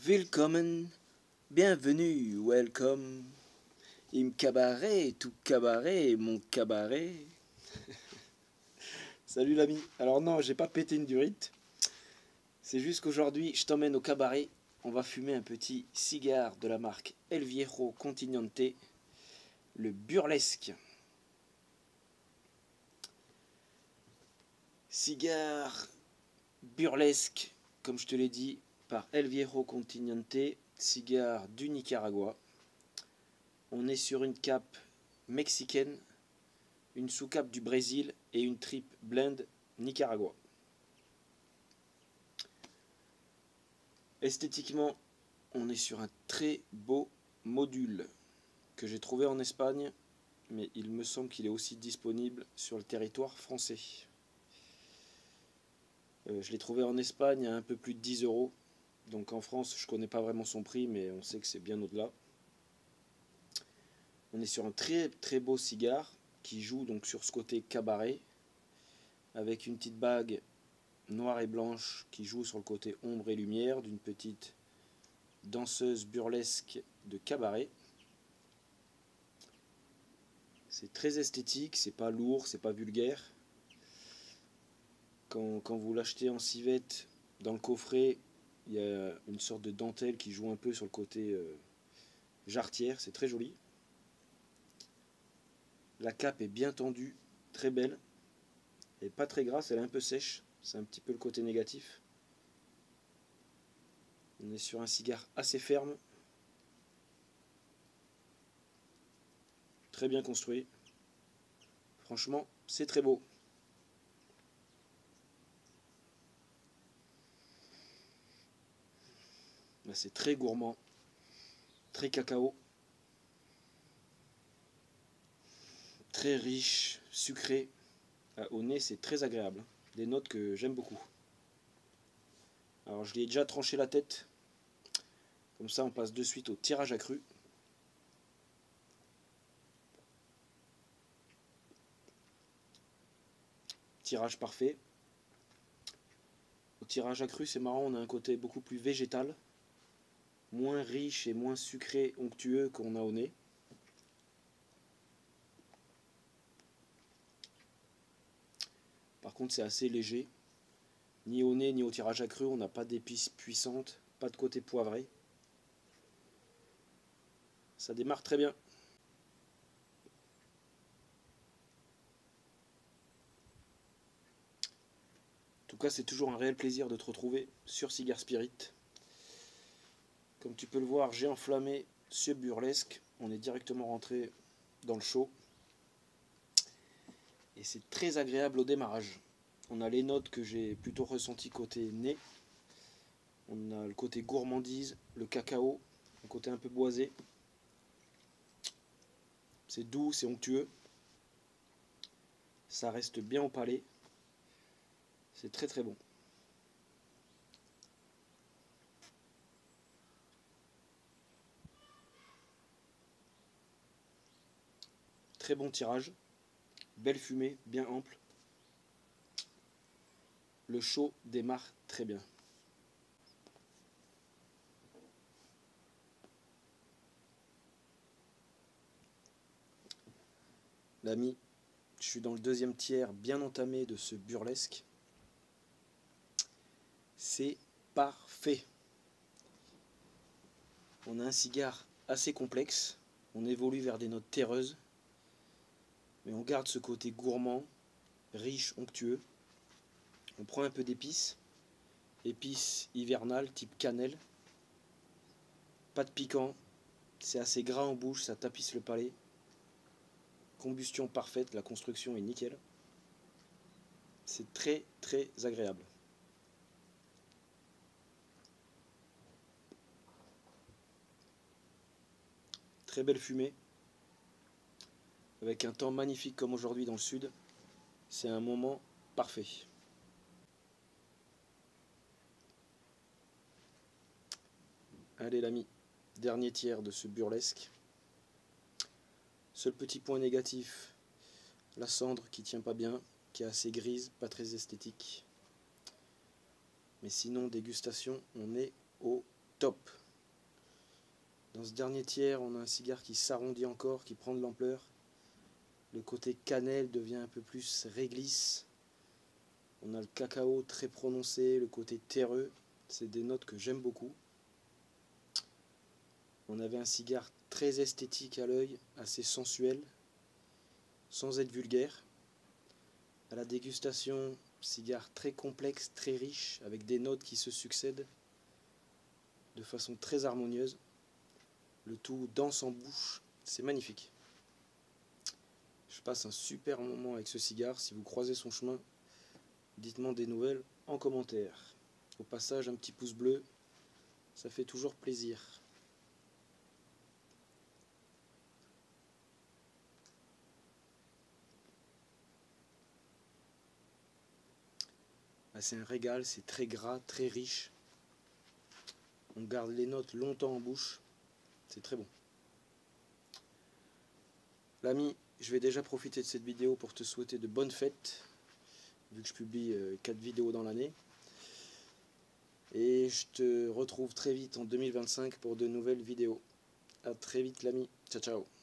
Willkommen, bienvenue, welcome. Im cabaret, tout cabaret, mon cabaret. Salut l'ami. Alors non, j'ai pas pété une durite. C'est juste qu'aujourd'hui, je t'emmène au cabaret. On va fumer un petit cigare de la marque El Viejo Continente, le burlesque. Cigare burlesque, comme je te l'ai dit, par El Viejo Continente, cigare du Nicaragua. On est sur une cape mexicaine, une sous-cape du Brésil et une trip blend Nicaragua. Esthétiquement, on est sur un très beau module que j'ai trouvé en Espagne, mais il me semble qu'il est aussi disponible sur le territoire français. Je l'ai trouvé en Espagne à un peu plus de 10 €. Donc en France, je ne connais pas vraiment son prix, mais on sait que c'est bien au-delà. On est sur un très très beau cigare qui joue donc sur ce côté cabaret, avec une petite bague noire et blanche qui joue sur le côté ombre et lumière d'une petite danseuse burlesque de cabaret. C'est très esthétique, c'est pas lourd, c'est pas vulgaire. Quand vous l'achetez en civette, dans le coffret, il y a une sorte de dentelle qui joue un peu sur le côté jarretière, c'est très joli. La cape est bien tendue, très belle. Elle n'est pas très grasse, elle est un peu sèche, c'est un petit peu le côté négatif. On est sur un cigare assez ferme, très bien construit. Franchement, c'est très beau. C'est très gourmand, très cacao, très riche, sucré. Au nez, c'est très agréable. Des notes que j'aime beaucoup. Alors, je lui ai déjà tranché la tête. Comme ça, on passe de suite au tirage accru. Tirage parfait. Au tirage accru, c'est marrant, on a un côté beaucoup plus végétal, moins riche et moins sucré, onctueux qu'on a au nez. Par contre, c'est assez léger. Ni au nez, ni au tirage accru, on n'a pas d'épices puissantes, pas de côté poivré. Ça démarre très bien. En tout cas, c'est toujours un réel plaisir de te retrouver sur Cigar Spirit. Comme tu peux le voir, j'ai enflammé ce burlesque. On est directement rentré dans le show. Et c'est très agréable au démarrage. On a les notes que j'ai plutôt ressenties côté nez. On a le côté gourmandise, le cacao, un côté un peu boisé. C'est doux, c'est onctueux. Ça reste bien au palais. C'est très très bon. Très bon tirage. Belle fumée, bien ample. Le show démarre très bien. L'ami, je suis dans le deuxième tiers bien entamé de ce burlesque. C'est parfait. On a un cigare assez complexe. On évolue vers des notes terreuses. Mais on garde ce côté gourmand, riche, onctueux. On prend un peu d'épices. Épices hivernales type cannelle. Pas de piquant. C'est assez gras en bouche, ça tapisse le palais. Combustion parfaite, la construction est nickel. C'est très très agréable. Très belle fumée. Avec un temps magnifique comme aujourd'hui dans le sud. C'est un moment parfait. Allez l'ami, dernier tiers de ce burlesque. Seul petit point négatif, la cendre qui tient pas bien, qui est assez grise, pas très esthétique. Mais sinon, dégustation, on est au top. top. Dans ce dernier tiers, on a un cigare qui s'arrondit encore, qui prend de l'ampleur. Le côté cannelle devient un peu plus réglisse. On a le cacao très prononcé, le côté terreux. C'est des notes que j'aime beaucoup. On avait un cigare très esthétique à l'œil, assez sensuel, sans être vulgaire. À la dégustation, cigare très complexe, très riche, avec des notes qui se succèdent de façon très harmonieuse. Le tout danse en bouche, c'est magnifique. Je passe un super moment avec ce cigare. Si vous croisez son chemin, dites-moi des nouvelles en commentaire. Au passage, un petit pouce bleu, ça fait toujours plaisir. C'est un régal, c'est très gras, très riche. On garde les notes longtemps en bouche, c'est très bon. L'ami, je vais déjà profiter de cette vidéo pour te souhaiter de bonnes fêtes, vu que je publie 4 vidéos dans l'année. Et je te retrouve très vite en 2025 pour de nouvelles vidéos. A très vite l'ami, ciao ciao.